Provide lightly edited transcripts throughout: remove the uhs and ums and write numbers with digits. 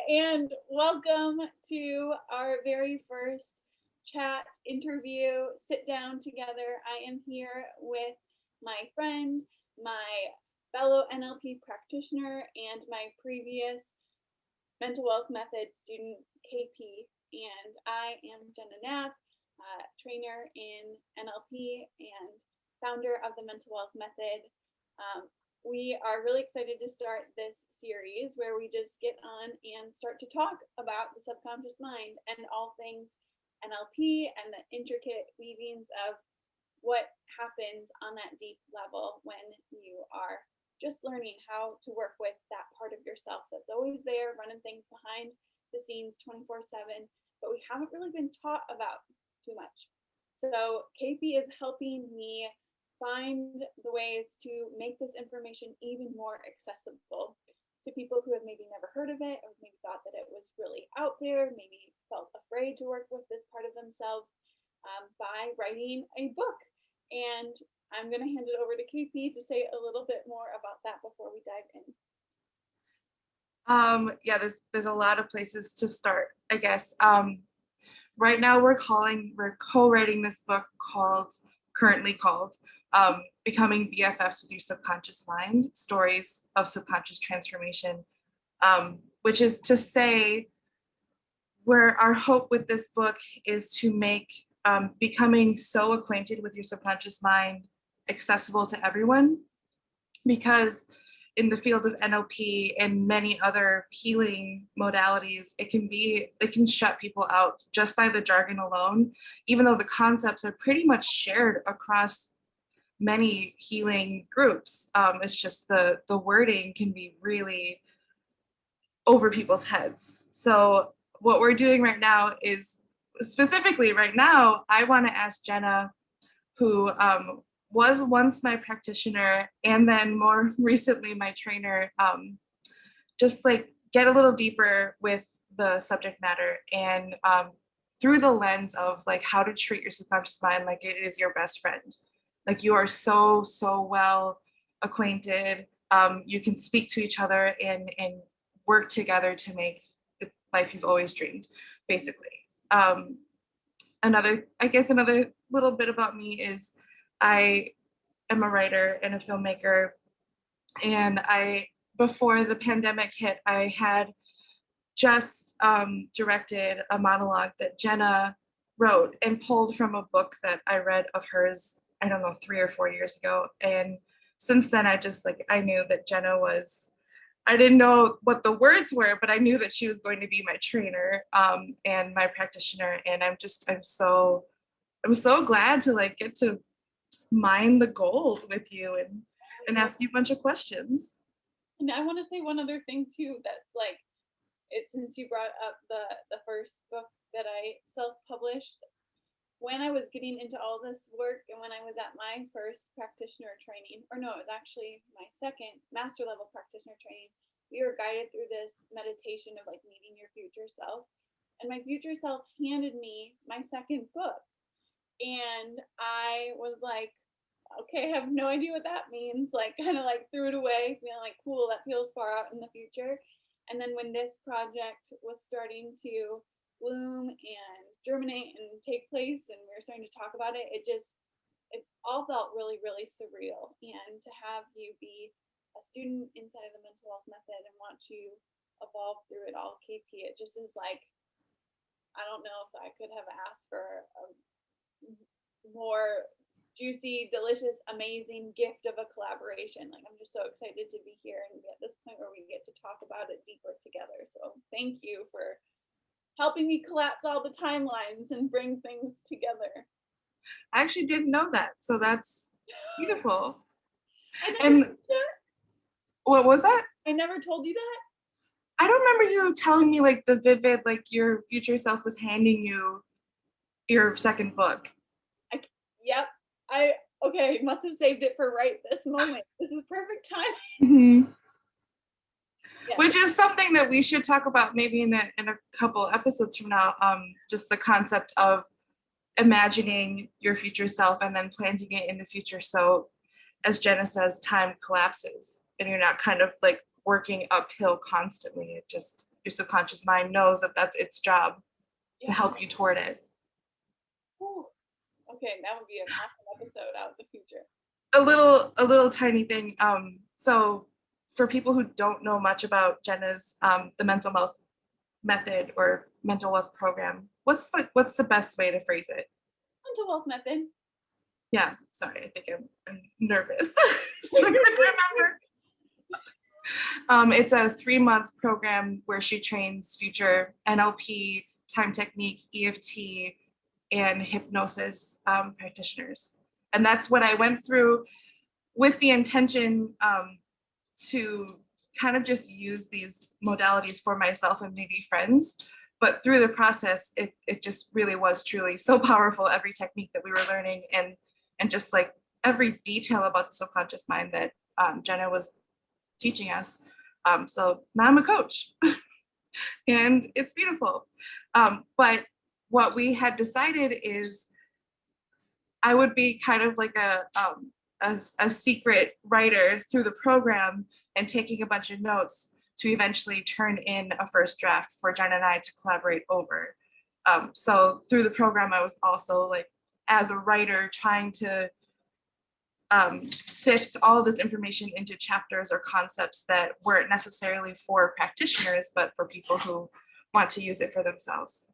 and welcome to our very first chat interview, sit down together. I am here with my friend, my fellow NLP practitioner, and my previous mental wealth method student, KP. And I am Jenna Knapp, trainer in NLP and founder of the mental wealth method. We are really excited to start this series where we just get on and start to talk about the subconscious mind and all things NLP and the intricate weavings of what happens on that deep level when you are just learning how to work with that part of yourself that's always there, running things behind the scenes 24/7, but we haven't really been taught about too much. So KP is helping me find the ways to make this information even more accessible to people who have maybe never heard of it, or maybe thought that it was really out there, maybe felt afraid to work with this part of themselves, by writing a book. And I'm going to hand it over to KP to say a little bit more about that before we dive in. Yeah, there's a lot of places to start, I guess. Right now we're co-writing this book currently called Becoming BFFs with Your Subconscious Mind, Stories of Subconscious Transformation, which is to say where our hope with this book is to make becoming so acquainted with your subconscious mind accessible to everyone, because in the field of NLP and many other healing modalities, it can shut people out just by the jargon alone, even though the concepts are pretty much shared across many healing groups. It's just the wording can be really over people's heads. So what we're doing right now is, specifically right now, I want to ask Jenna, who was once my practitioner and then more recently my trainer, just like get a little deeper with the subject matter and through the lens of like how to treat your subconscious mind like it is your best friend. Like you are so well acquainted. You can speak to each other and work together to make the life you've always dreamed, basically. Another little bit about me is I am a writer and a filmmaker, and before the pandemic hit, I had just directed a monologue that Jenna wrote and pulled from a book that I read of hers, I don't know, 3 or 4 years ago. And since then, I knew that Jenna was, I didn't know what the words were, but I knew that she was going to be my trainer and my practitioner. And I'm so glad to like get to mine the gold with you and ask you a bunch of questions. And I want to say one other thing too, that's like, since you brought up the first book that I self-published, when I was getting into all this work and when I was at my first practitioner training, or no, it was actually my second master level practitioner training, we were guided through this meditation of like meeting your future self. And my future self handed me my second book. And I was like, okay, I have no idea what that means. Like kind of like threw it away, feeling like, cool, that feels far out in the future. And then when this project was starting to bloom and germinate and take place and we were starting to talk about it, it's all felt really, really surreal. And to have you be a student inside of the mental health method and watch you evolve through it all, KP, it just is like, I don't know if I could have asked for a more juicy, delicious, amazing gift of a collaboration. Like I'm just so excited to be here and be at this point where we get to talk about it deeper together. So thank you for helping me collapse all the timelines and bring things together. I actually didn't know that, so that's beautiful. And what was that? I never told you that. I don't remember you telling me like the vivid, like your future self was handing you your second book. Yep. Okay, must have saved it for right this moment. This is perfect time. Mm-hmm. Yes. Which is something that we should talk about maybe in a couple episodes from now. Just the concept of imagining your future self and then planting it in the future. So as Jenna says, time collapses and you're not kind of like working uphill constantly. It just your subconscious mind knows that that's its job to help you toward it. Ooh. Okay, that would be an awesome episode out in the future. A little tiny thing. So for people who don't know much about Jenna's the mental health method or mental wealth program, what's the best way to phrase it? Mental wealth method. Yeah, sorry, I think I'm nervous. So I couldn't remember. It's a 3-month program where she trains future NLP, time technique, EFT, and hypnosis practitioners. And that's what I went through with the intention to kind of just use these modalities for myself and maybe friends. But through the process, it just really was truly so powerful, every technique that we were learning and just like every detail about the subconscious mind that Jenna was teaching us. So now I'm a coach and it's beautiful. But what we had decided is I would be kind of like a secret writer through the program and taking a bunch of notes to eventually turn in a first draft for Jenna and I to collaborate over. So through the program, I was also like, as a writer, trying to sift all of this information into chapters or concepts that weren't necessarily for practitioners, but for people who want to use it for themselves.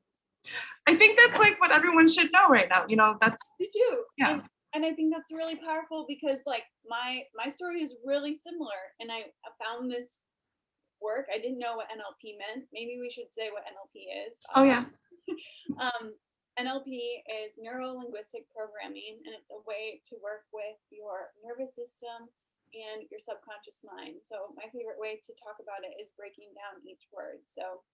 I think that's like what everyone should know right now. You know, that's Did you? Yeah. And I think that's really powerful because like my story is really similar, and I found this work. I didn't know what NLP meant. Maybe we should say what NLP is. Oh yeah. NLP is Neuro-Linguistic programming, and it's a way to work with your nervous system and your subconscious mind. So my favorite way to talk about it is breaking down each word. So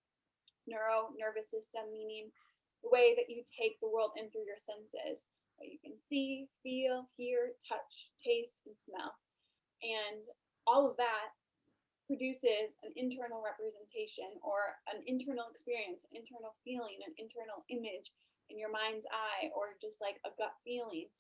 nervous system, meaning the way that you take the world in through your senses, what you can see, feel, hear, touch, taste, and smell. And all of that produces an internal representation or an internal experience, an internal feeling, an internal image in your mind's eye, or just like a gut feeling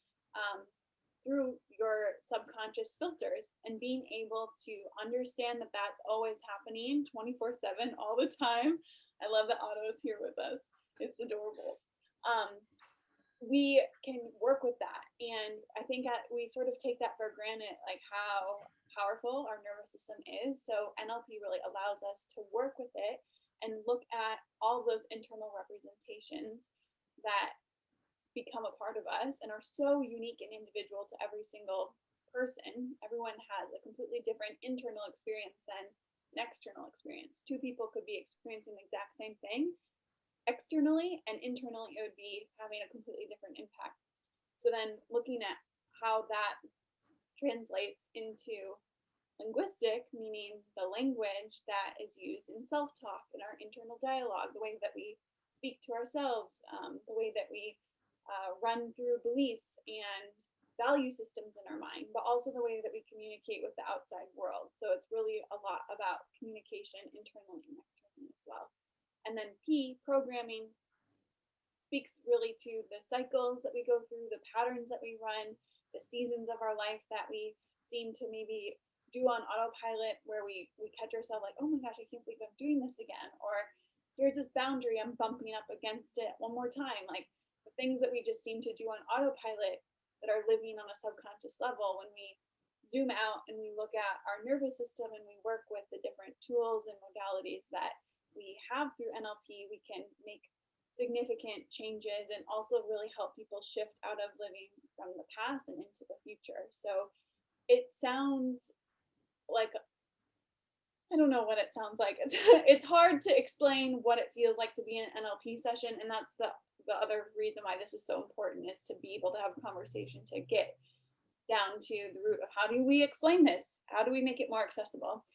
through your subconscious filters, and being able to understand that that's always happening 24/7 all the time. I love that Otto is here with us. It's adorable. We can work with that. And I think we sort of take that for granted, like how powerful our nervous system is. So NLP really allows us to work with it and look at all those internal representations that become a part of us and are so unique and individual to every single person. Everyone has a completely different internal experience than an external experience. Two people could be experiencing the exact same thing externally, and internally it would be having a completely different impact. So then looking at how that translates into linguistic, meaning the language that is used in self-talk, in our internal dialogue, the way that we speak to ourselves, the way that we run through beliefs and value systems in our mind, but also the way that we communicate with the outside world. So it's really a lot about communication internally and externally as well. And then P, programming, speaks really to the cycles that we go through, the patterns that we run, the seasons of our life that we seem to maybe do on autopilot, where we catch ourselves like, oh my gosh, I can't believe I'm doing this again. Or here's this boundary, I'm bumping up against it one more time. Like the things that we just seem to do on autopilot that are living on a subconscious level, when we zoom out and we look at our nervous system and we work with the different tools and modalities that we have through NLP, we can make significant changes and also really help people shift out of living from the past and into the future. So it sounds like, I don't know what it sounds like. It's hard to explain what it feels like to be in an NLP session, and that's the other reason why this is so important, is to be able to have a conversation to get down to the root of how do we explain this? How do we make it more accessible?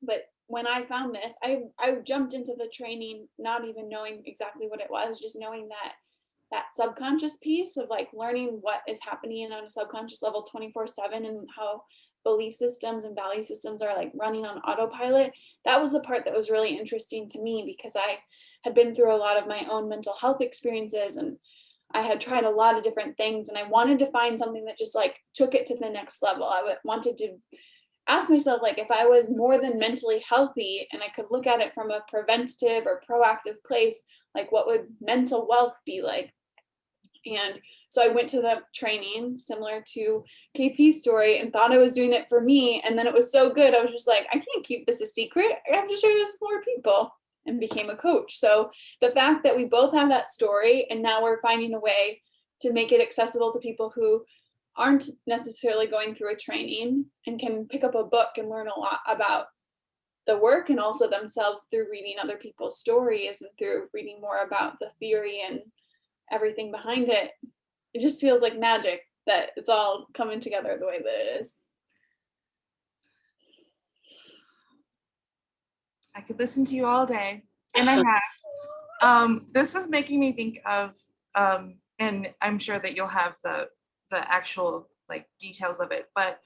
But when I found this, I jumped into the training not even knowing exactly what it was, just knowing that subconscious piece of like learning what is happening on a subconscious level 24/7, and how belief systems and value systems are like running on autopilot. That was the part that was really interesting to me, because I had been through a lot of my own mental health experiences, and I had tried a lot of different things, and I wanted to find something that just like took it to the next level. I wanted to asked myself, like, if I was more than mentally healthy and I could look at it from a preventative or proactive place, like, what would mental wealth be like? And so I went to the training similar to KP's story and thought I was doing it for me. And then it was so good. I was just like, I can't keep this a secret. I have to share this with more people, and became a coach. So the fact that we both have that story and now we're finding a way to make it accessible to people who aren't necessarily going through a training and can pick up a book and learn a lot about the work and also themselves through reading other people's stories and through reading more about the theory and everything behind it. It just feels like magic that it's all coming together the way that it is. I could listen to you all day, and I have. This is making me think of, and I'm sure that you'll have the actual like details of it, but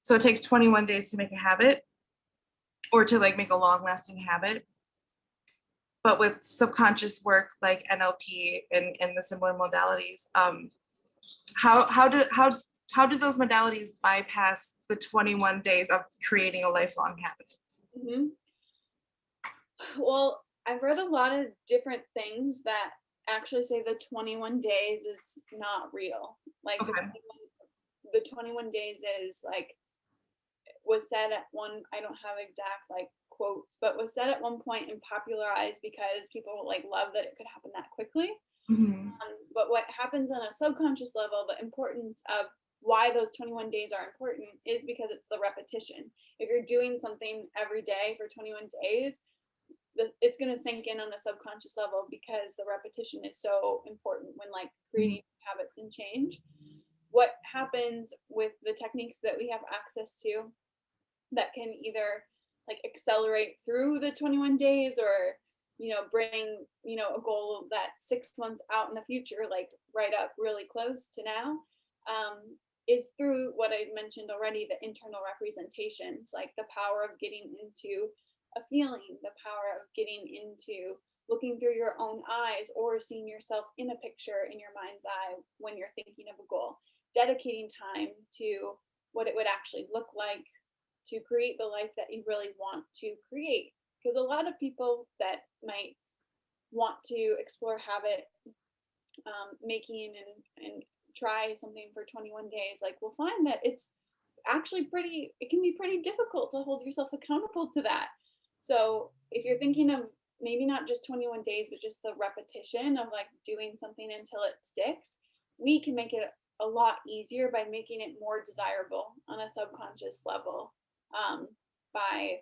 so it takes 21 days to make a habit, or to like make a long-lasting habit. But with subconscious work like NLP and the similar modalities, how do those modalities bypass the 21 days of creating a lifelong habit? Mm-hmm. Well, I've read a lot of different things that actually say the 21 days is not real. Like Okay. the 21 days is like, was said at one, I don't have exact like quotes, but was said at one point and popularized because people like love that it could happen that quickly. Mm-hmm. But what happens on a subconscious level, the importance of why those 21 days are important is because it's the repetition. If you're doing something every day for 21 days, it's going to sink in on a subconscious level because the repetition is so important when like creating habits and change. What happens with the techniques that we have access to that can either like accelerate through the 21 days or bring a goal that 6 months out in the future, like right up really close to now, is through what I mentioned already, the internal representations, like the power of getting into a feeling, the power of getting into looking through your own eyes or seeing yourself in a picture in your mind's eye when you're thinking of a goal, dedicating time to what it would actually look like to create the life that you really want to create. Because a lot of people that might want to explore habit making and try something for 21 days, like we'll find that it's actually it can be pretty difficult to hold yourself accountable to that. So if you're thinking of maybe not just 21 days, but just the repetition of like doing something until it sticks, we can make it a lot easier by making it more desirable on a subconscious level, by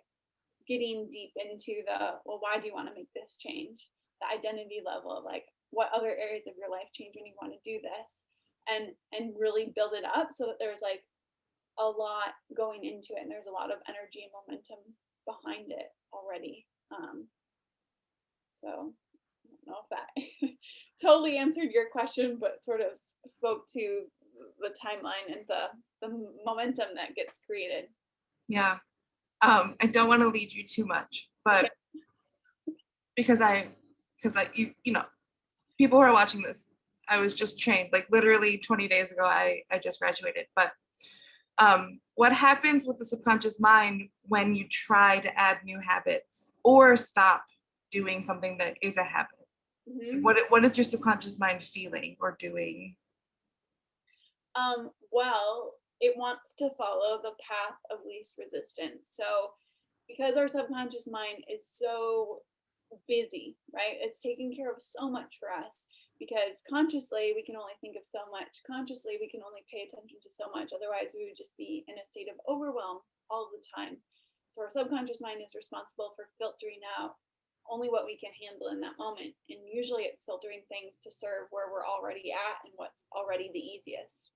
getting deep into well, why do you want to make this change? The identity level of like, what other areas of your life change when you want to do this, and really build it up so that there's like a lot going into it and there's a lot of energy and momentum behind it already. So I don't know if that totally answered your question, but sort of spoke to the timeline and the momentum that gets created. Yeah. I don't want to lead you too much, but because you know, people who are watching this, I was just trained like literally 20 days ago. I just graduated, but what happens with the subconscious mind when you try to add new habits or stop doing something that is a habit? Mm-hmm. What is your subconscious mind feeling or doing? Well, it wants to follow the path of least resistance. So because our subconscious mind is so busy, right? It's taking care of so much for us because consciously we can only think of so much. Consciously we can only pay attention to so much. Otherwise we would just be in a state of overwhelm all the time. So our subconscious mind is responsible for filtering out only what we can handle in that moment. And usually it's filtering things to serve where we're already at and what's already the easiest,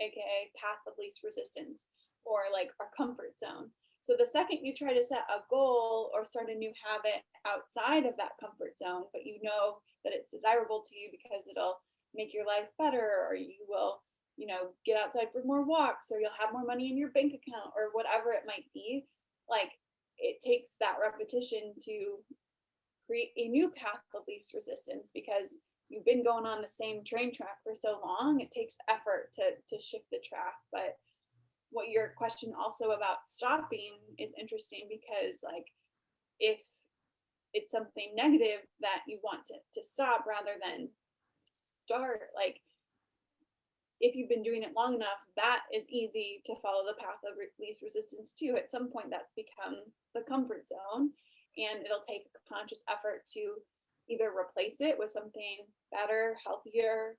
aka path of least resistance, or like our comfort zone. So the second you try to set a goal or start a new habit outside of that comfort zone, but you know that it's desirable to you because it'll make your life better, or you will, get outside for more walks, or you'll have more money in your bank account, or whatever it might be, like it takes that repetition to create a new path of least resistance because you've been going on the same train track for so long. It takes effort to shift the track, but what your question also about stopping is interesting, because like if it's something negative that you want to stop rather than start, like if you've been doing it long enough, that is easy to follow the path of least resistance too. At some point, that's become the comfort zone, and it'll take conscious effort to either replace it with something better, healthier,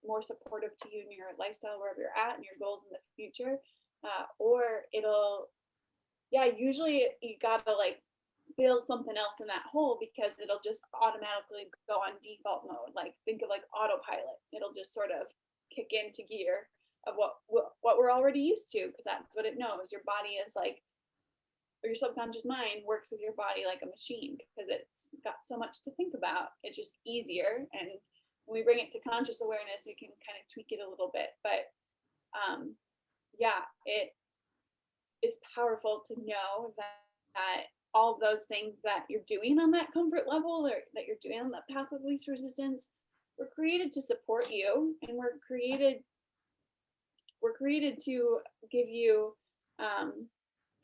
more supportive to you and your lifestyle, wherever you're at, and your goals in the future, or it'll, yeah, usually you gotta like build something else in that hole, because it'll just automatically go on default mode. Like think of like autopilot. It'll just sort of kick into gear of what we're already used to, because that's what it knows. Your body is like, or your subconscious mind works with your body like a machine, because it's got so much to think about. It's just easier, and when we bring it to conscious awareness, we can kind of tweak it a little bit. But yeah, it is powerful to know that all of those things that you're doing on that comfort level, or that you're doing on that path of least resistance, were created to support you, and we're created to give you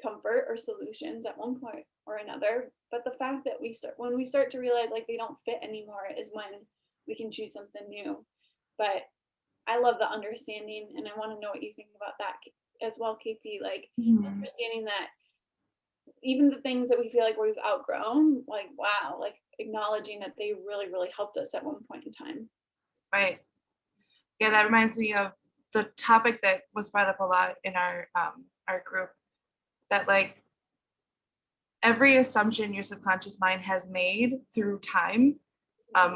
comfort or solutions at one point or another. But the fact that when we start to realize like they don't fit anymore is when we can choose something new. But I love the understanding, and I want to know what you think about that as well, KP. Like understanding that even the things that we feel like we've outgrown, like wow, like acknowledging that they really, really helped us at one point in time. Right. Yeah, that reminds me of the topic that was brought up a lot in our group, that like every assumption your subconscious mind has made through time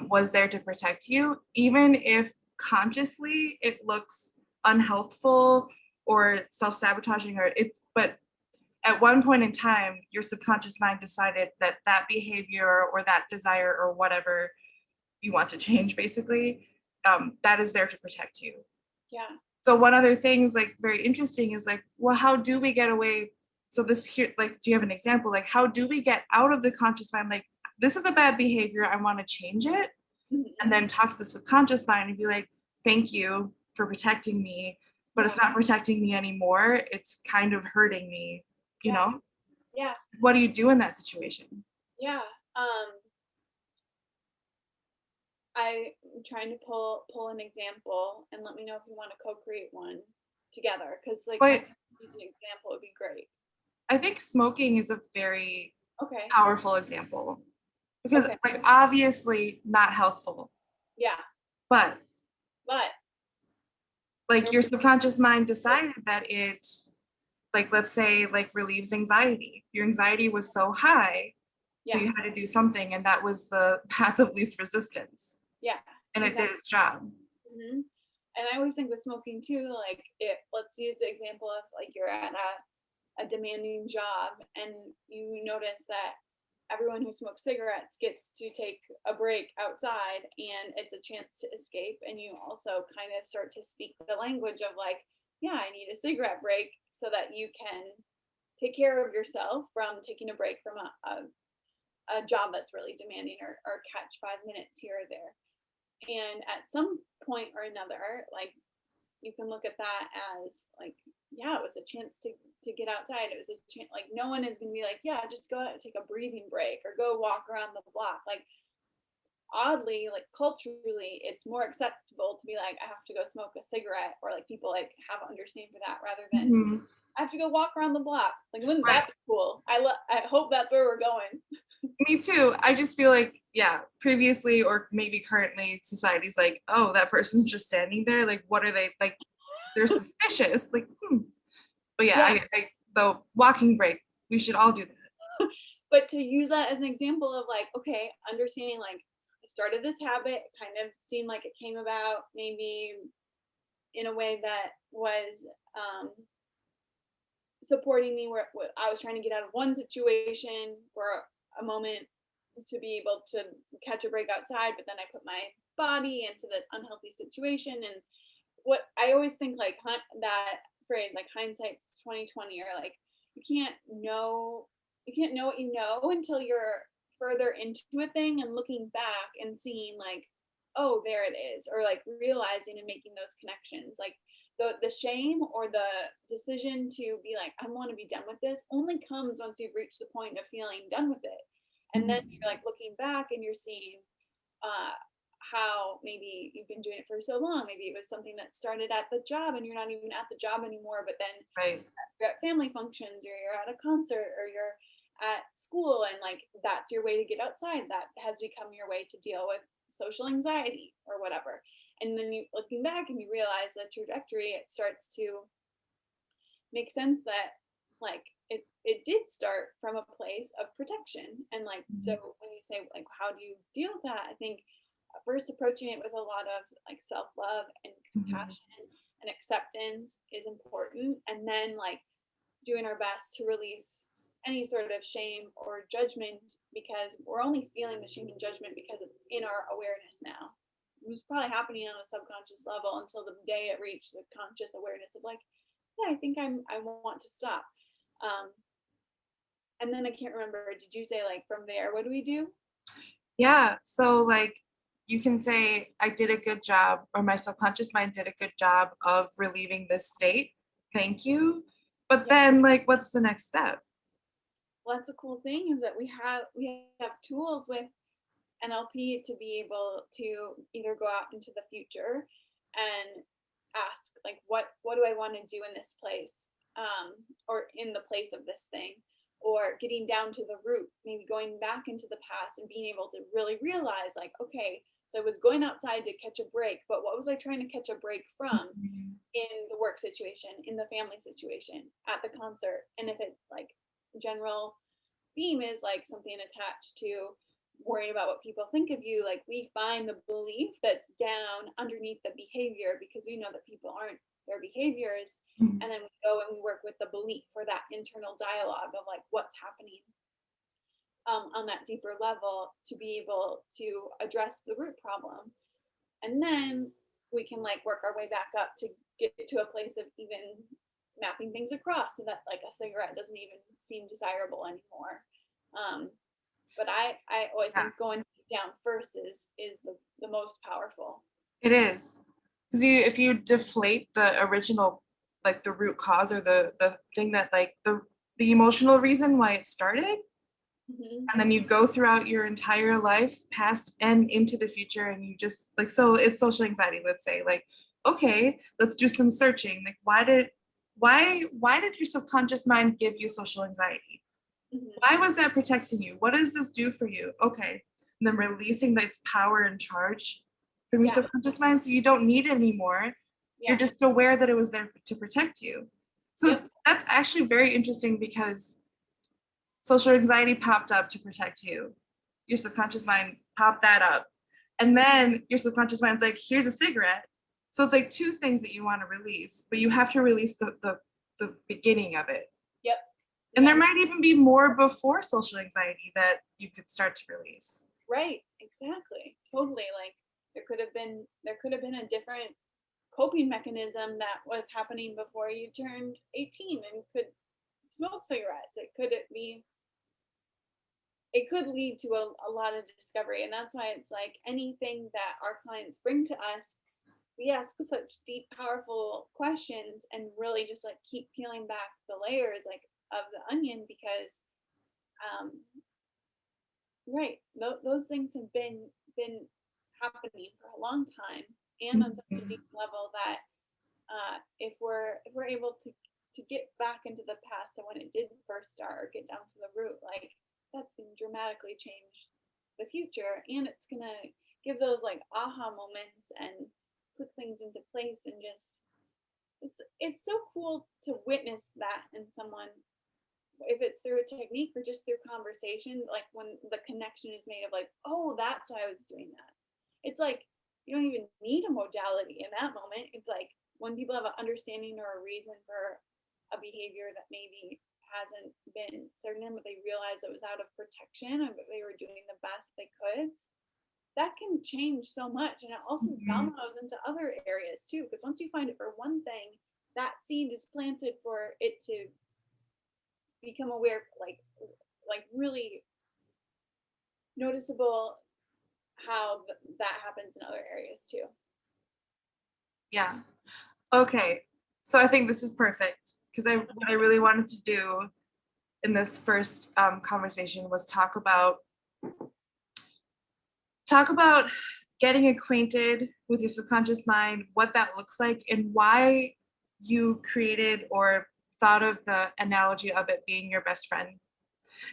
was there to protect you, even if consciously it looks unhealthful or self-sabotaging, but at one point in time, your subconscious mind decided that that behavior or that desire or whatever you want to change, basically, that is there to protect you. Yeah. So one other thing's like very interesting is like, well, how do we get away? So this here, like, do you have an example? Like, how do we get out of the conscious mind? Like, this is a bad behavior. I want to change it. And then talk to the subconscious mind and be like, thank you for protecting me, but it's not protecting me anymore. It's kind of hurting me, you know? Yeah. What do you do in that situation? Yeah. I'm trying to pull an example, and let me know if you want to co-create one together, because like use an example would be great. I think smoking is a very Okay. powerful example, because like obviously not healthful. Yeah. But like your subconscious mind decided that it, like, let's say like relieves anxiety. Your anxiety was so high, so you had to do something, and that was the path of least resistance. Yeah. And it did its job. Mm-hmm. And I always think with smoking too, like let's use the example of like you're at a demanding job, and you notice that everyone who smokes cigarettes gets to take a break outside, and it's a chance to escape. And you also kind of start to speak the language of like, yeah, I need a cigarette break, so that you can take care of yourself from taking a break from a job that's really demanding, or catch 5 minutes here or there. And at some point or another, like you can look at that as like, yeah, it was a chance to get outside. It was a chance. Like no one is going to be like, yeah, just go out and take a breathing break or go walk around the block. Like oddly, like culturally, it's more acceptable to be like, I have to go smoke a cigarette, or like people like have understanding for that, rather than I have to go walk around the block. Like wouldn't that be cool? I hope that's where we're going. Me too. I just feel like, yeah, previously or maybe currently, society's like, oh, that person's just standing there. Like, what are they like? They're suspicious. Like, But yeah, I the walking break, we should all do that. But to use that as an example of like, okay, understanding like I started this habit, kind of seemed like it came about maybe in a way that was supporting me, where I was trying to get out of one situation for a moment to be able to catch a break outside, but then I put my body into this unhealthy situation. And what I always think, like that phrase, like hindsight's 2020, or like you can't know what you know until you're further into a thing and looking back and seeing like, oh, there it is, or like realizing and making those connections. Like the shame or the decision to be like, I want to be done with this only comes once you've reached the point of feeling done with it. And then you're like looking back and you're seeing how maybe you've been doing it for so long. Maybe it was something that started at the job and you're not even at the job anymore, but then you're at family functions or you're at a concert or you're at school, and like that's your way to get outside. That has become your way to deal with social anxiety or whatever. And then you looking back and you realize the trajectory, it starts to make sense that like it did start from a place of protection. And like so when you say like how do you deal with that, I think first approaching it with a lot of like self-love and compassion and acceptance is important, and then like doing our best to release any sort of shame or judgment, because we're only feeling the shame and judgment because it's in our awareness now. It was probably happening on a subconscious level until the day it reached the conscious awareness of like, yeah, I think I want to stop. And then I can't remember, did you say like from there, what do we do? Yeah. So like you can say, I did a good job, or my subconscious mind did a good job of relieving this state. Thank you. But then like, what's the next step? Well, that's a cool thing is that we have tools with NLP to be able to either go out into the future and ask like what do I want to do in this place, or in the place of this thing, or getting down to the root, maybe going back into the past and being able to really realize like, okay, so I was going outside to catch a break, but what was I trying to catch a break from in the work situation, in the family situation, at the concert? And if it's like general theme is like something attached to worrying about what people think of you, like we find the belief that's down underneath the behavior because we know that people aren't their behaviors, and then we go and we work with the belief for that internal dialogue of like what's happening on that deeper level to be able to address the root problem. And then we can like work our way back up to get to a place of even mapping things across so that like a cigarette doesn't even seem desirable anymore. But I always think going down first is the most powerful. It is. Because if you deflate the original, like the root cause or the thing that like the emotional reason why it started, and then you go throughout your entire life, past and into the future, and you just like, so it's social anxiety, let's say, like, okay, let's do some searching. Like, why did your subconscious mind give you social anxiety? Why was that protecting you? What does this do for you? Okay. And then releasing that power and charge from your subconscious mind, so you don't need it anymore. You're just aware that it was there to protect you. So that's actually very interesting, because social anxiety popped up to protect you. Your subconscious mind popped that up. And then your subconscious mind's like, here's a cigarette. So it's like two things that you want to release, but you have to release the beginning of it. Yep. And there might even be more before social anxiety that you could start to release. Right, exactly. Totally. Like there could have been a different coping mechanism that was happening before you turned 18 and could smoke cigarettes. It could lead to a lot of discovery. And that's why it's like anything that our clients bring to us, we ask such deep, powerful questions and really just like keep peeling back the layers like of the onion, because right, those things have been happening for a long time and on such a deep level that if we're able to get back into the past and when it did first start or get down to the root, like that's going to dramatically change the future, and it's going to give those like aha moments and put things into place. And just it's so cool to witness that in someone, if it's through a technique or just through conversation, like when the connection is made of like, oh, that's why I was doing that. It's like you don't even need a modality in that moment. It's like when people have an understanding or a reason for a behavior that maybe hasn't been certain, but they realize it was out of protection and they were doing the best they could, that can change so much. And it also dominoes into other areas too, because once you find it for one thing, that seed is planted for it to become aware, like really noticeable how that happens in other areas too. Yeah. Okay, so I think this is perfect because what I really wanted to do in this first conversation was talk about getting acquainted with your subconscious mind, what that looks like, and why you created or thought of the analogy of it being your best friend.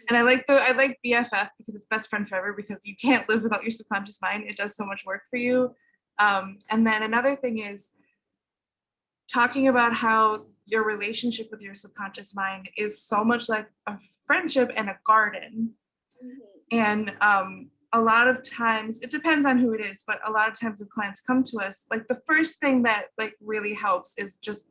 And I like BFF because it's best friend forever, because you can't live without your subconscious mind. It does so much work for you. And then another thing is talking about how your relationship with your subconscious mind is so much like a friendship and a garden. And a lot of times, it depends on who it is, but a lot of times when clients come to us, like the first thing that like really helps is just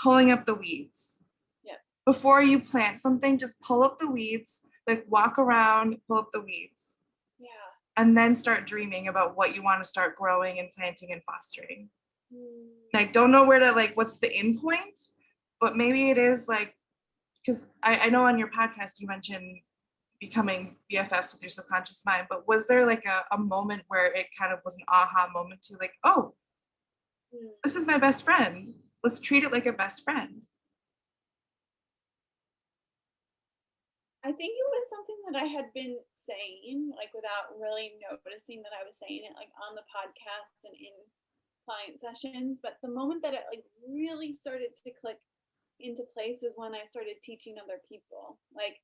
pulling up the weeds. Yeah. Before you plant something, just pull up the weeds, like walk around, pull up the weeds. Yeah. And then start dreaming about what you want to start growing and planting and fostering. I don't know where to, like, what's the end point, but maybe it is like, because I know on your podcast you mentioned becoming BFFs with your subconscious mind, but was there like a moment where it kind of was an aha moment to like, oh, this is my best friend. Let's treat it like a best friend. I think it was something that I had been saying, like without really noticing that I was saying it, like on the podcasts and in client sessions. But the moment that it like really started to click into place was when I started teaching other people, like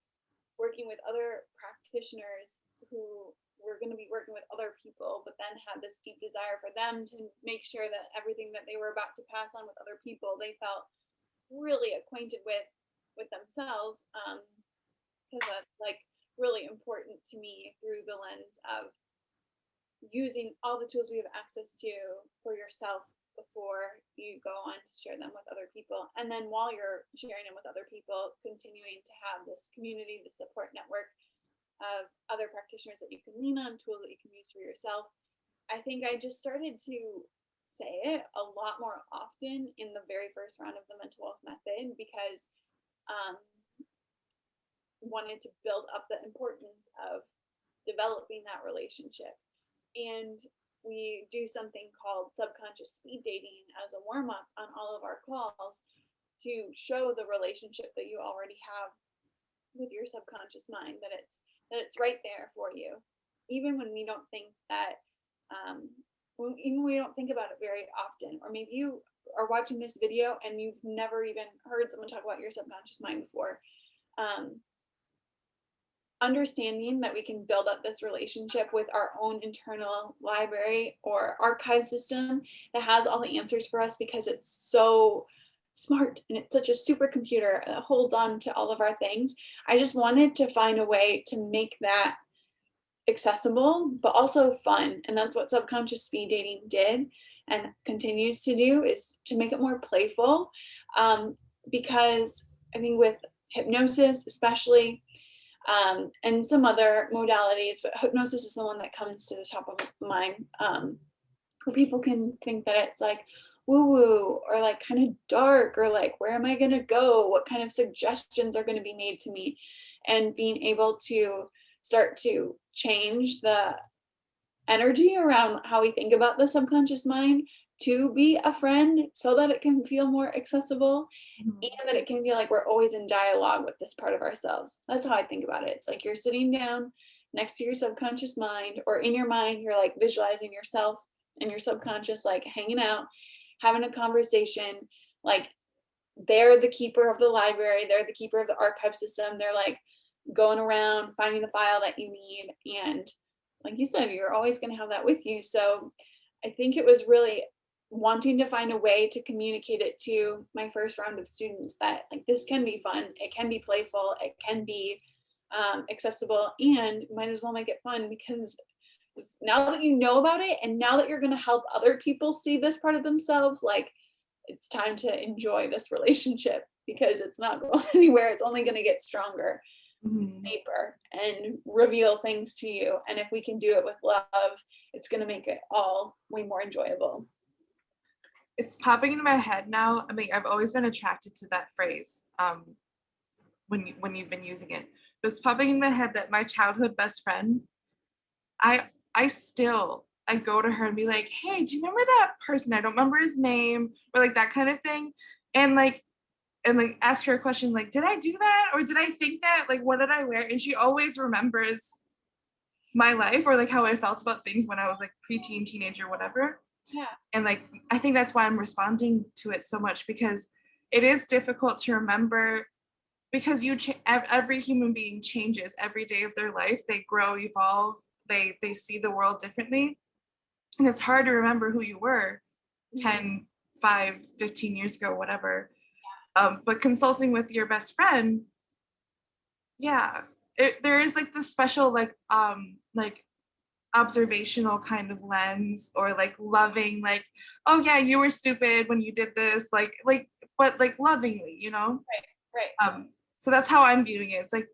working with other practitioners who were going to be working with other people, but then had this deep desire for them to make sure that everything that they were about to pass on with other people, they felt really acquainted with themselves. Because that's like really important to me through the lens of using all the tools we have access to for yourself before you go on to share them with other people. And then while you're sharing them with other people, continuing to have this community, the support network of other practitioners that you can lean on, tools that you can use for yourself. I think I just started to say it a lot more often in the very first round of the mental health method, because wanted to build up the importance of developing that relationship. And we do something called subconscious speed dating as a warm up on all of our calls to show the relationship that you already have with your subconscious mind, that it's right there for you, even when we don't think that, even when we don't think about it very often. Or maybe you are watching this video and you've never even heard someone talk about your subconscious mind before. Understanding that we can build up this relationship with our own internal library or archive system that has all the answers for us, because it's so smart and it's such a supercomputer that holds on to all of our things. I just wanted to find a way to make that accessible, but also fun. And that's what subconscious speed dating did and continues to do, is to make it more playful. Because I think with hypnosis, especially, and some other modalities, but hypnosis is the one that comes to the top of mind, where people can think that it's like woo-woo or like kind of dark, or like, where am I going to go? What kind of suggestions are going to be made to me? And being able to start to change the energy around how we think about the subconscious mind to be a friend, so that it can feel more accessible, and that it can feel like we're always in dialogue with this part of ourselves. That's how I think about it. It's like you're sitting down next to your subconscious mind, or in your mind, you're like visualizing yourself and your subconscious like hanging out, having a conversation. Like, they're the keeper of the library, they're the keeper of the archive system. They're like going around finding the file that you need. And like you said, you're always going to have that with you. So I think it was really wanting to find a way to communicate it to my first round of students, that like this can be fun, it can be playful, it can be accessible, and might as well make it fun, because now that you know about it, and now that you're going to help other people see this part of themselves, like, it's time to enjoy this relationship, because it's not going anywhere. It's only going to get stronger, deeper, and reveal things to you. And if we can do it with love, it's going to make it all way more enjoyable. It's popping into my head now. I mean, I've always been attracted to that phrase when you've been using it. But it's popping in my head that my childhood best friend, I still I go to her and be like, hey, do you remember that person? I don't remember his name, or like that kind of thing. And like ask her a question like, did I do that? Or did I think that? Like, what did I wear? And she always remembers my life, or like how I felt about things when I was like preteen, teenager, whatever. Yeah. And like, I think that's why I'm responding to it so much, because it is difficult to remember, because every human being changes every day of their life. They grow, evolve, they see the world differently. And it's hard to remember who you were 10, 5, 15 years ago, whatever. But consulting with your best friend, yeah, there is like this special like observational kind of lens, or like loving, like, oh yeah, you were stupid when you did this, but like lovingly, you know. Right. So that's how I'm viewing it. It's like,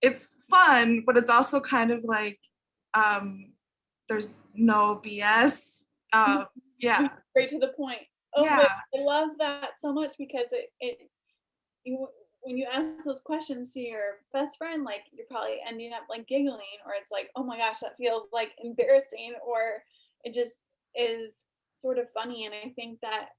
it's fun, but it's also kind of like, there's no BS. Yeah. Straight to the point. Oh, Yeah. but I love that so much, because you when you ask those questions to your best friend, like, you're probably ending up like giggling, or it's like, oh my gosh, that feels like embarrassing, or it just is sort of funny. And I think that,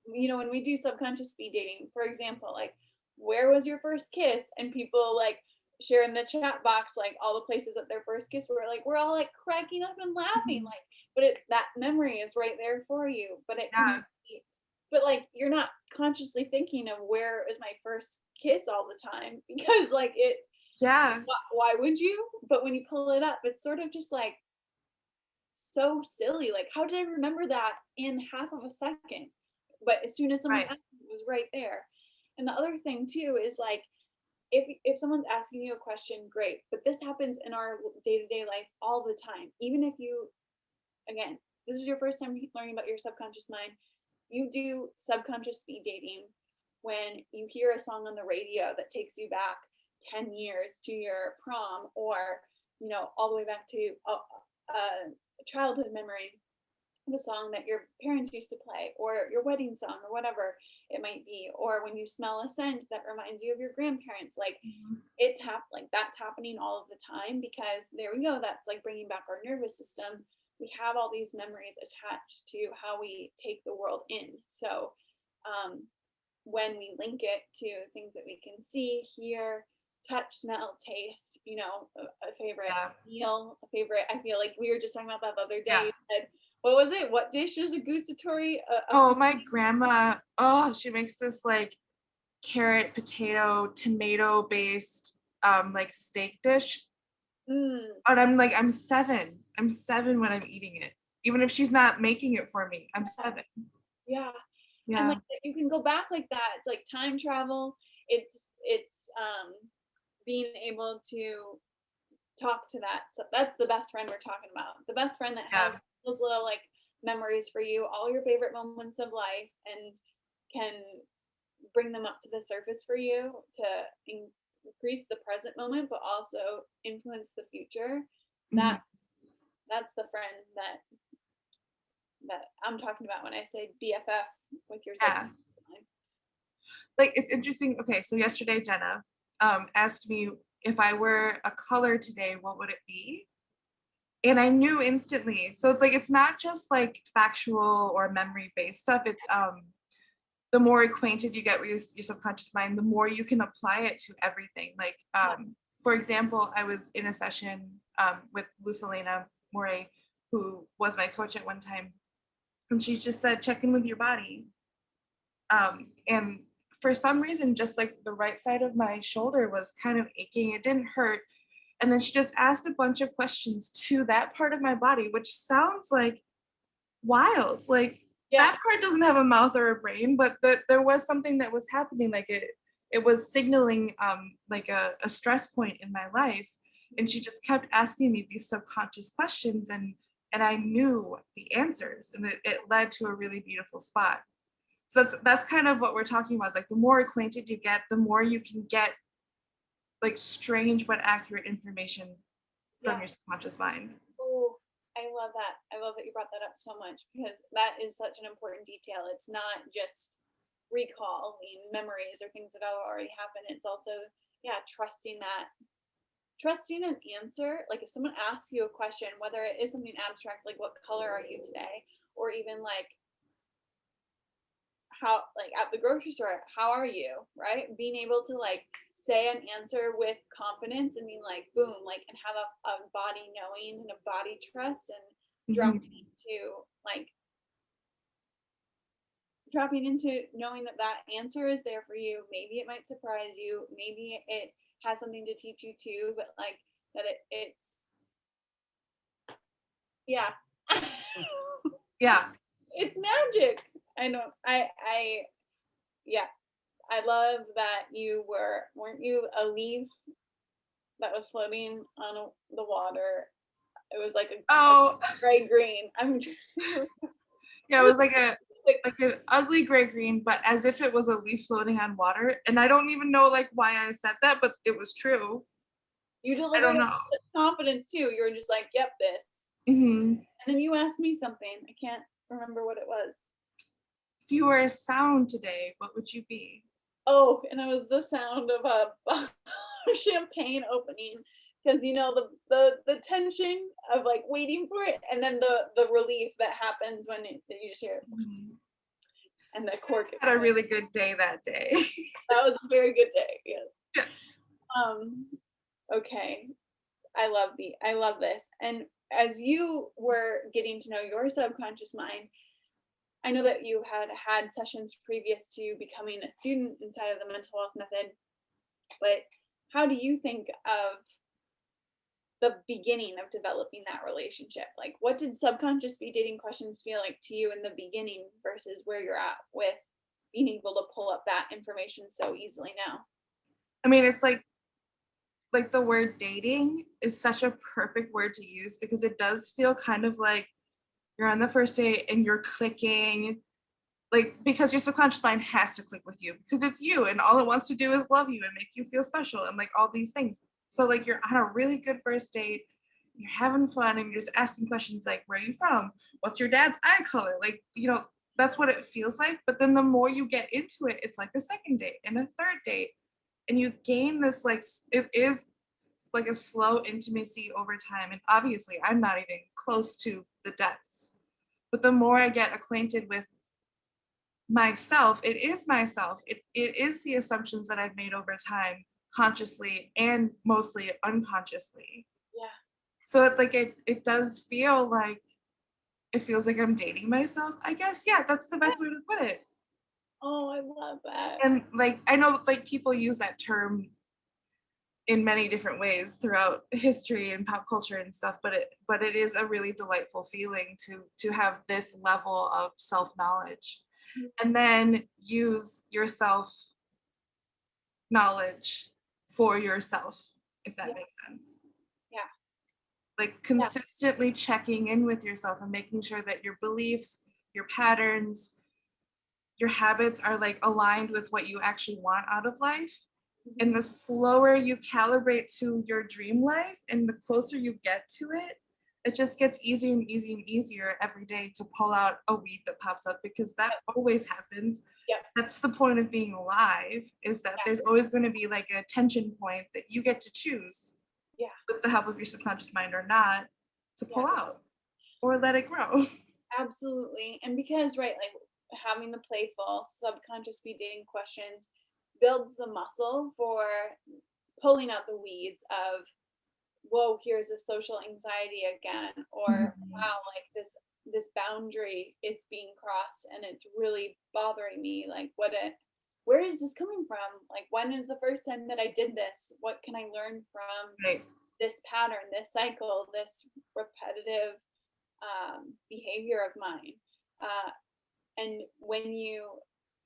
when we do subconscious speed dating, for example, like, where was your first kiss? And people like share in the chat box like all the places that their first kiss were, like, we're all like cracking up and laughing, like, but it's that memory is right there for you. But it can Yeah. be, but like, you're not consciously thinking of where is my first kiss all the time, because like Yeah. why would you? But when you pull it up, it's sort of just like so silly. Like, how did I remember that in half of a second? But as soon as someone Right. asked, it was right there. And the other thing too is like, if someone's asking you a question, great. But this happens in our day-to-day life all the time. Even if you, again, this is your first time learning about your subconscious mind, you do subconscious speed dating when you hear a song on the radio that takes you back 10 years to your prom, or all the way back to a childhood memory of a song that your parents used to play, or your wedding song, or whatever it might be, or when you smell a scent that reminds you of your grandparents. Like, like that's happening all of the time, because there we go, that's like bringing back our nervous system. We have all these memories attached to how we take the world in. So when we link it to things that we can see, hear, touch, smell, taste, a favorite Yeah. meal, a favorite, I feel like we were just talking about that the other day. Yeah. You said, what was it? What dish is a gustatory? Oh, my grandma, oh, she makes this like carrot, potato, tomato based like steak dish. And I'm 7. I'm 7 when I'm eating it. Even if she's not making it for me, I'm 7. Yeah. And Yeah. like, you can go back like that. It's like time travel. It's being able to talk to that. So that's the best friend we're talking about. The best friend that has Yeah. those little like memories for you, all your favorite moments of life, and can bring them up to the surface for you to increase the present moment, but also influence the future. Mhm. That's the friend that I'm talking about when I say BFF with your Yeah. subconscious mind. Like, it's interesting. Okay, so yesterday Jenna asked me, if I were a color today, what would it be? And I knew instantly. So it's like, it's not just like factual or memory based stuff. It's the more acquainted you get with your subconscious mind, the more you can apply it to everything. Like, for example, I was in a session with Lucelena Moray, who was my coach at one time, and she just said, check in with your body. And for some reason, just like the right side of my shoulder was kind of aching. It didn't hurt. And then she just asked a bunch of questions to that part of my body, which sounds like wild. Like, that part doesn't have a mouth or a brain, but there was something that was happening. Like, it was signaling like a stress point in my life. And she just kept asking me these subconscious questions, and I knew the answers, and it led to a really beautiful spot. So that's kind of what we're talking about. Is like, the more acquainted you get, the more you can get like strange but accurate information from your subconscious mind. Oh, I love that. I love that you brought that up so much, because that is such an important detail. It's not just recalling memories or things that have already happened. It's also, trusting trusting an answer, like if someone asks you a question, whether it is something abstract, like what color are you today, or even like how, like at the grocery store, how are you, right? Being able to like say an answer with confidence and being like, boom, like, and have a body knowing and a body trust, and like dropping into knowing that that answer is there for you. Maybe it might surprise you. Maybe it has something to teach you too, but like that it's yeah. Yeah. It's magic. I know. I yeah. I love that weren't you a leaf that was floating on the water? It was like Oh, a gray green. yeah, it was like an ugly gray green, but as if it was a leaf floating on water. And I don't even know like why I said that, but it was true. You I delivered don't it know. with confidence too. You were just like, "Yep, this." Hmm. And then you asked me something. I can't remember what it was. If you were a sound today, what would you be? Oh, and it was the sound of a champagne opening, because you know the tension of like waiting for it, and then the relief that happens when you just hear it, Mhm. and the cork. I had a really good day that day. That was a very good day. Yes. Yes. Um. Okay. I love this. And as you were getting to know your subconscious mind, I know that you had sessions previous to becoming a student inside of the mental health method, but how do you think of the beginning of developing that relationship? Like, what did subconscious speed dating questions feel like to you in the beginning versus where you're at with being able to pull up that information so easily now? I mean, it's like the word dating is such a perfect word to use because it does feel kind of like you're on the first date and you're clicking, like because your subconscious mind has to click with you because it's you and all it wants to do is love you and make you feel special and like all these things. So like you're on a really good first date, you're having fun and you're just asking questions like, where are you from? What's your dad's eye color? Like, that's what it feels like. But then the more you get into it, it's like a second date and a third date. And you gain this like it is like a slow intimacy over time. And obviously I'm not even close to the depths. But the more I get acquainted with myself, it is myself. It is the assumptions that I've made over time, consciously and mostly unconsciously. Yeah. So it does feel like it feels like I'm dating myself, I guess. Yeah, that's the best way to put it. Oh, I love that. And like I know like people use that term in many different ways throughout history and pop culture and stuff, but it is a really delightful feeling to have this level of self-knowledge and then use your self knowledge for yourself, if that Yeah. makes sense. Yeah. Like consistently checking in with yourself and making sure that your beliefs, your patterns, your habits are like aligned with what you actually want out of life. And the slower you calibrate to your dream life and the closer you get to it, it just gets easier and easier and easier every day to pull out a weed that pops up because that always happens. Yeah. That's the point of being alive, is that there's always going to be like a tension point that you get to choose with the help of your subconscious mind or not to pull out or let it grow. Absolutely. And because, right, like having the playful subconscious speed dating questions builds the muscle for pulling out the weeds of, whoa, here's a social anxiety again, or wow, like this boundary is being crossed and it's really bothering me. Like where is this coming from? Like when is the first time that I did this? What can I learn from Right. this pattern, this cycle, this repetitive behavior of mine? And when you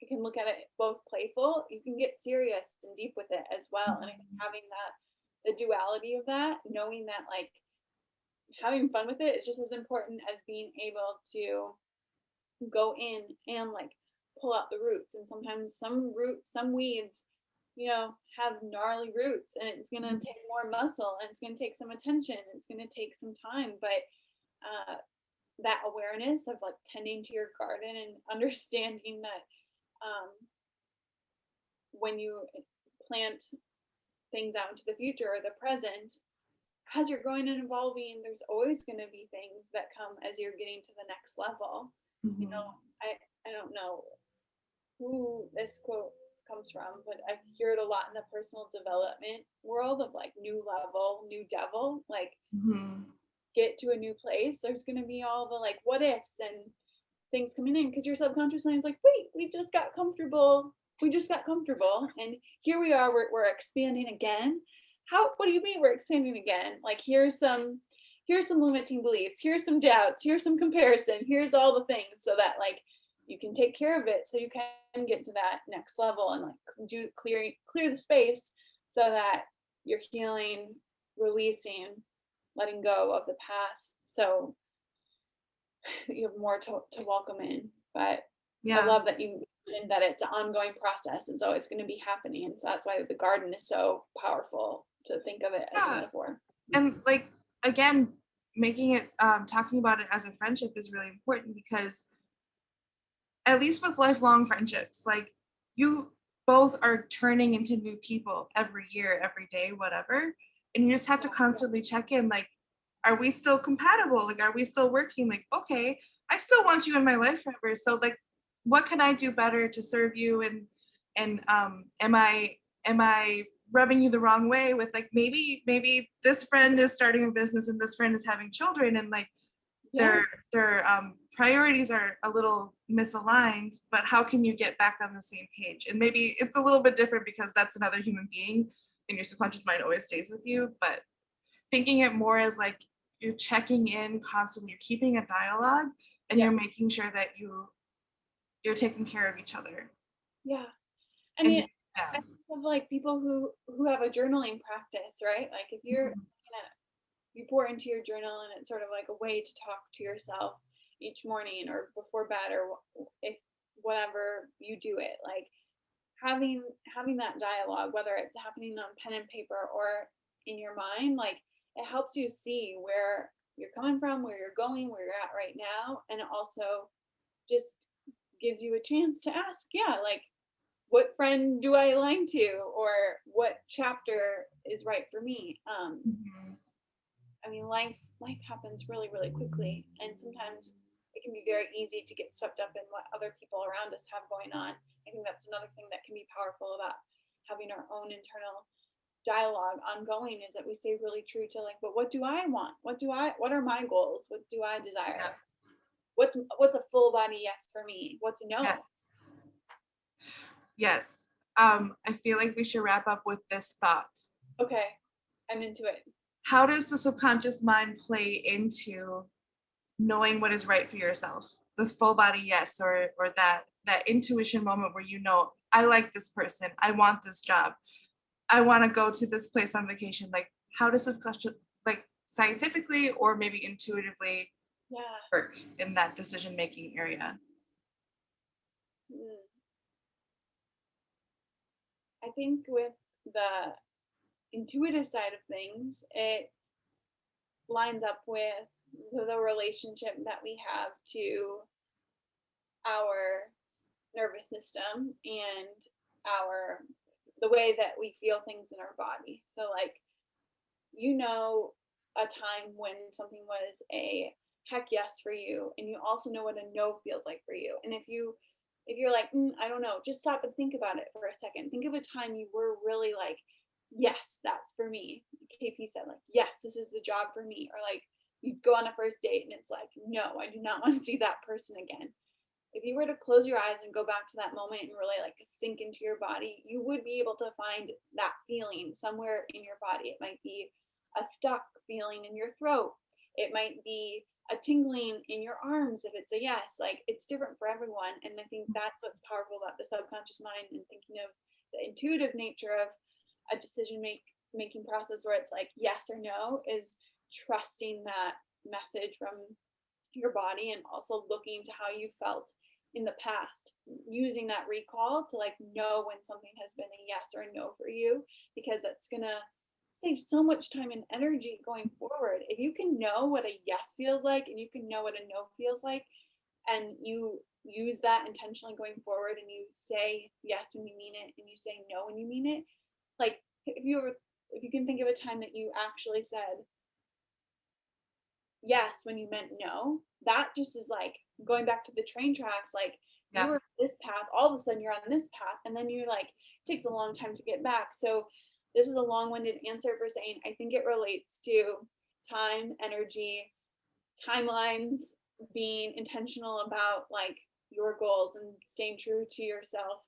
can look at it both playful, you can get serious and deep with it as well. And I think having the duality of that, knowing that like having fun with it is just as important as being able to go in and like pull out the roots. And sometimes some weeds, have gnarly roots, and it's gonna take more muscle, and it's gonna take some attention, it's gonna take some time, but that awareness of like tending to your garden and understanding that um, when you plant things out into the future or the present, as you're growing and evolving, there's always going to be things that come as you're getting to the next level. You know, I don't know who this quote comes from, but I hear it a lot in the personal development world of like new level, new devil, like get to a new place. There's going to be all the like what ifs and things coming in because your subconscious mind is like, wait, we just got comfortable. We just got comfortable. And here we are, we're expanding again. What do you mean we're expanding again? Like here's some limiting beliefs, here's some doubts, here's some comparison, here's all the things so that like you can take care of it so you can get to that next level and like clear the space so that you're healing, releasing, letting go of the past. So you have more to welcome in. But I love that you mentioned that it's an ongoing process and so it's going to be happening. And so that's why the garden is so powerful to think of it as a metaphor. And like, again, making it, talking about it as a friendship is really important because at least with lifelong friendships, like you both are turning into new people every year, every day, whatever. And you just have to constantly check in, like, are we still compatible? Like, are we still working? Like, okay, I still want you in my life forever. So like, what can I do better to serve you? And am I rubbing you the wrong way with like, maybe this friend is starting a business and this friend is having children and like their priorities are a little misaligned, but how can you get back on the same page? And maybe it's a little bit different because that's another human being and your subconscious mind always stays with you, but thinking it more as like you're checking in constantly, you're keeping a dialogue and you're making sure that you're taking care of each other. Yeah. I mean, I think of like people who have a journaling practice, right? Like if you're you pour into your journal and it's sort of like a way to talk to yourself each morning or before bed or if whatever you do it, like having that dialogue, whether it's happening on pen and paper or in your mind, like it helps you see where you're coming from, where you're going, where you're at right now, and it also just gives you a chance to ask, like what friend do I align to or what chapter is right for me. I mean, life happens really, really quickly, and sometimes it can be very easy to get swept up in what other people around us have going on. I think that's another thing that can be powerful about having our own internal dialogue ongoing is that we stay really true to like, but what do I want? What are my goals? What do I desire? What's a full body yes for me? What's a no? Yes. I feel like we should wrap up with this thought. Okay, I'm into it. How does the subconscious mind play into knowing what is right for yourself? This full body yes, or that intuition moment where you know, I like this person, I want this job, I want to go to this place on vacation. Like, how does subconscious, like scientifically or maybe intuitively work in that decision making area? I think with the intuitive side of things, it lines up with the relationship that we have to our nervous system and the way that we feel things in our body. So like, a time when something was a heck yes for you, and you also know what a no feels like for you. And if you're like, I don't know, just stop and think about it for a second. Think of a time you were really like, yes, that's for me. KP said like, yes, this is the job for me. Or like you go on a first date and it's like, no, I do not want to see that person again. If you were to close your eyes and go back to that moment and really like sink into your body, you would be able to find that feeling somewhere in your body. It might be a stuck feeling in your throat. It might be a tingling in your arms if it's a yes. Like it's different for everyone. And I think that's what's powerful about the subconscious mind and thinking of the intuitive nature of a decision making process where it's like yes or no is trusting that message from your body and also looking to how you felt in the past, using that recall to like know when something has been a yes or a no for you, because that's gonna save so much time and energy going forward. If you can know what a yes feels like and you can know what a no feels like, and you use that intentionally going forward and you say yes when you mean it and you say no when you mean it, like if you can think of a time that you actually said yes when you meant no. That just is like going back to the train tracks, like you Yeah. were this path, all of a sudden you're on this path, and then you're like, it takes a long time to get back. So this is a long-winded answer for saying I think it relates to time, energy, timelines, being intentional about like your goals and staying true to yourself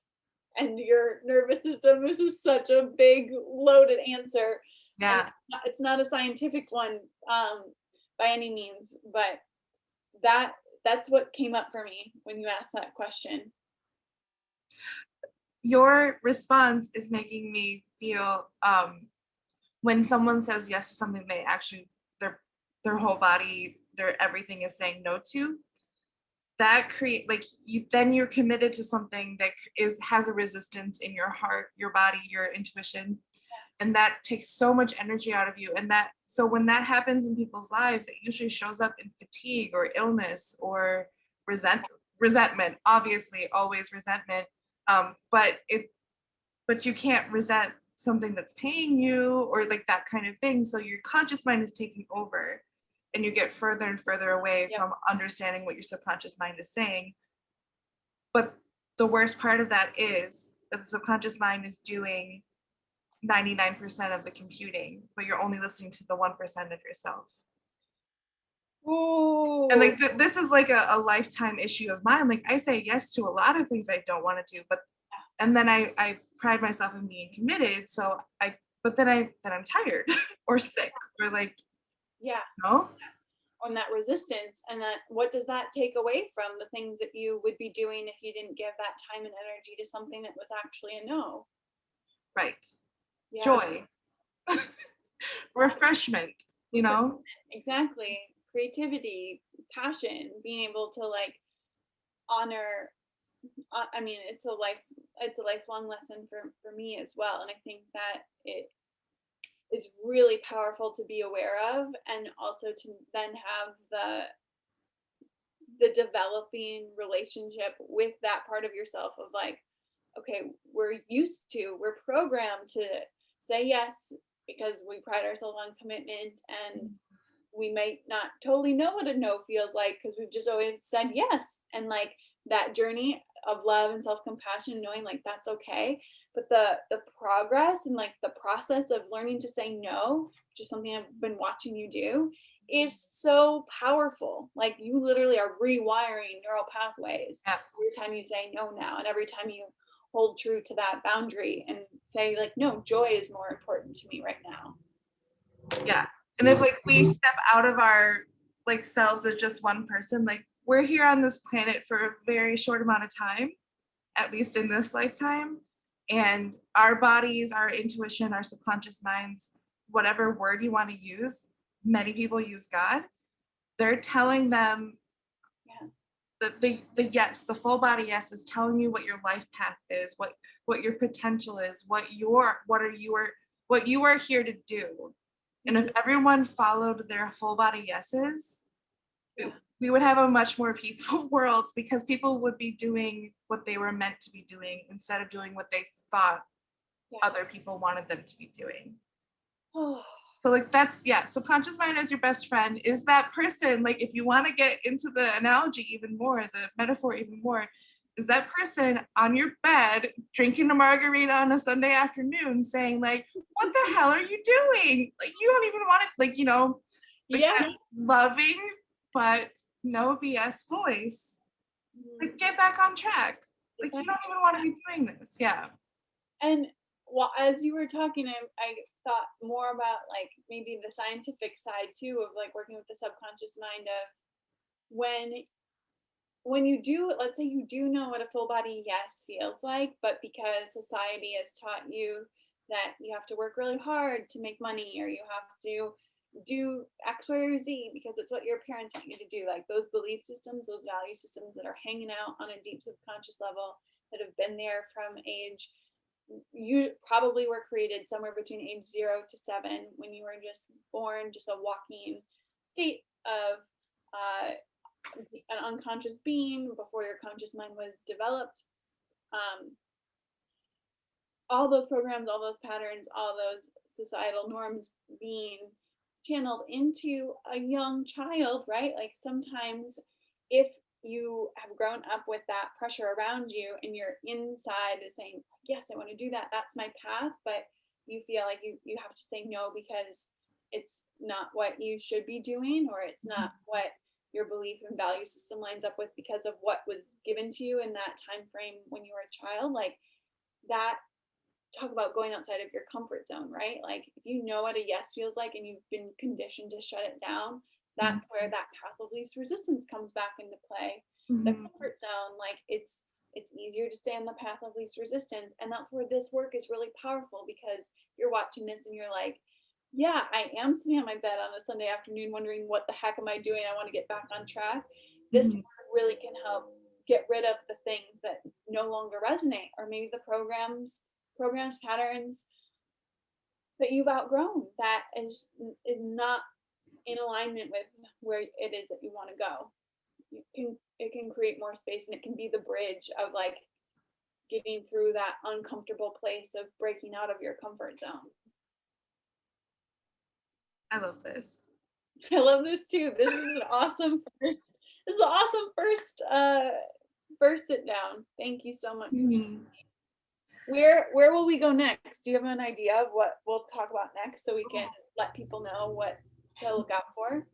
and your nervous system. This is such a big loaded answer, and Yeah. it's not a scientific one by any means, but that that's what came up for me when you asked that question. Your response is making me feel when someone says yes to something they actually their whole body, their everything is saying no to, that create like you then you're committed to something that has a resistance in your heart, your body, your intuition, and that takes so much energy out of you. And that so when that happens in people's lives, it usually shows up in fatigue or illness or resentment, obviously always resentment. But you can't resent something that's paying you or like that kind of thing. So your conscious mind is taking over and you get further and further away Yep. from understanding what your subconscious mind is saying. But the worst part of that is that the subconscious mind is doing 99% of the computing, but you're only listening to the 1% of yourself. And Ooh. like this is like a lifetime issue of mine. Like I say yes to a lot of things I don't want to do, but and then I pride myself in being committed. So I'm tired or sick or like, Yeah, no, on that resistance, and that what does that take away from the things that you would be doing if you didn't give that time and energy to something that was actually a no? right. Yeah, Joy, refreshment, you know? exactly. Creativity, passion, being able to like honor. I mean, it's a lifelong lesson for me as well, and I think that it is really powerful to be aware of, and also to then have the developing relationship with that part of yourself of like, okay, we're programmed to say yes because we pride ourselves on commitment, and we might not totally know what a no feels like because we've just always said yes. And like that journey of love and self-compassion, knowing like that's okay. But the progress and like the process of learning to say no, which is something I've been watching you do, is so powerful. Like you literally are rewiring neural pathways Yeah. every time you say no now, and every time you hold true to that boundary and say like, no, joy is more important to me right now. Yeah. And if like we step out of our like selves as just one person, like we're here on this planet for a very short amount of time, at least in this lifetime. And our bodies, our intuition, our subconscious minds, whatever word you want to use, many people use God. They're telling them Yeah. the yes, the full body yes is telling you what your life path is, what your potential is, what you are here to do. And if everyone followed their full body yeses, Yeah. we would have a much more peaceful world because people would be doing what they were meant to be doing instead of doing what they thought Yeah. other people wanted them to be doing. Oh, So like that's subconscious mind as your best friend is that person. Like if you want to get into the analogy even more, the metaphor even more, is that person on your bed drinking a margarita on a Sunday afternoon saying like, what the hell are you doing? Like you don't even want it, like, like yeah. that loving but no BS voice. Like get back on track. Like you don't even want to be doing this. Yeah. And well, as you were talking, I thought more about like maybe the scientific side too of like working with the subconscious mind of when when you do, let's say you do know what a full body yes feels like, but because society has taught you that you have to work really hard to make money, or you have to do X, Y, or Z because it's what your parents want you to do, like those belief systems, those value systems that are hanging out on a deep subconscious level that have been there from age, you probably were created somewhere between age 0 to 7 when you were just born, just a walking state of an unconscious being before your conscious mind was developed. Um, all those programs, all those patterns, all those societal norms being channeled into a young child, right? Like sometimes if you have grown up with that pressure around you and your inside is saying, yes, I want to do that, that's my path, but you feel like you have to say no because it's not what you should be doing, or it's not what your belief and value system lines up with because of what was given to you in that time frame when you were a child. Like that, talk about going outside of your comfort zone, right? Like if you know what a yes feels like and you've been conditioned to shut it down, that's where that path of least resistance comes back into play. The comfort zone, like it's easier to stay on the path of least resistance, and that's where this work is really powerful, because you're watching this and you're like, yeah, I am sitting on my bed on a Sunday afternoon wondering what the heck am I doing? I want to get back on track. This work really can help get rid of the things that no longer resonate, or maybe the programs, patterns that you've outgrown that is not in alignment with where it is that you want to go. It can create more space, and it can be the bridge of like getting through that uncomfortable place of breaking out of your comfort zone. I love this. I love this too. This is an awesome first sit down. Thank you so much. Where will we go next? Do you have an idea of what we'll talk about next, so we can let people know what to look out for?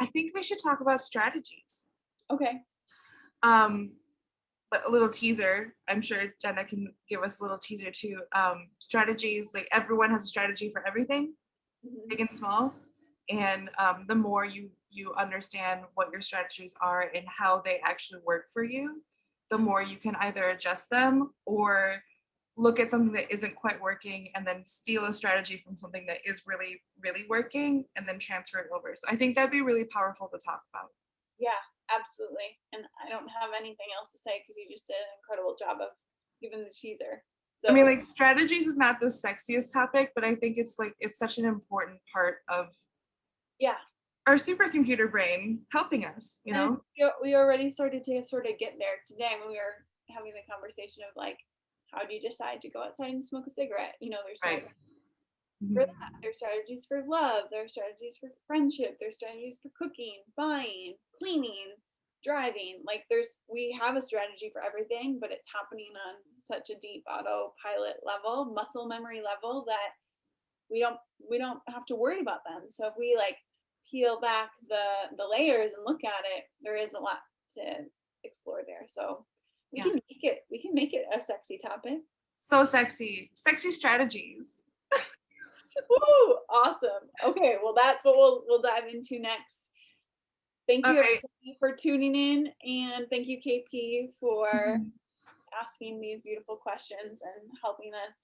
I think we should talk about strategies. Okay. But a little teaser. I'm sure Jenna can give us a little teaser too. Strategies, like everyone has a strategy for everything, big and small. And the more you understand what your strategies are and how they actually work for you, the more you can either adjust them or look at something that isn't quite working and then steal a strategy from something that is really, really working and then transfer it over. So I think that'd be really powerful to talk about. Yeah, absolutely. And I don't have anything else to say because you just did an incredible job of giving the teaser. So, I mean, like, strategies is not the sexiest topic, but I think it's such an important part of our supercomputer brain helping us, you know? We already started to sort of get there today when we were having the conversation of like, how do you decide to go outside and smoke a cigarette? You know, there's strategies for that. There's strategies for love. There's strategies for friendship. There's strategies for cooking, buying, cleaning, driving. Like we have a strategy for everything, but it's happening on such a deep autopilot level, muscle memory level, that we don't have to worry about them. So if we like peel back the layers and look at it, there is a lot to explore there. So we can make it a sexy topic. So sexy strategies. Woo! Awesome. Okay, well that's what we'll dive into next. Thank you everybody for tuning in, and thank you KP for asking these beautiful questions and helping us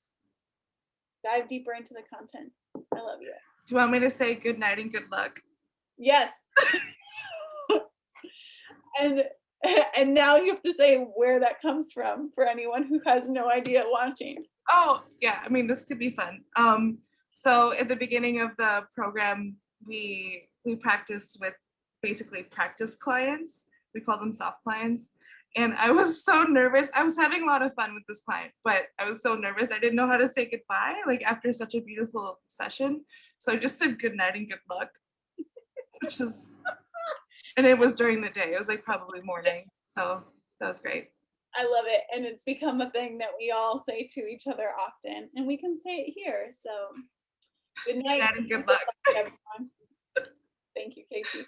dive deeper into the content. I love you. Do you want me to say good night and good luck? Yes. And now you have to say where that comes from for anyone who has no idea watching. Oh, yeah. I mean, this could be fun. So at the beginning of the program, we practiced with basically practice clients. We call them soft clients. And I was so nervous. I was having a lot of fun with this client, but I was so nervous. I didn't know how to say goodbye, like after such a beautiful session. So I just said good night and good luck, which is, and it was during the day. It was like probably morning. So that was great. I love it. And it's become a thing that we all say to each other often, and we can say it here. So good night. Good night and good luck. Everyone. Thank you, Casey.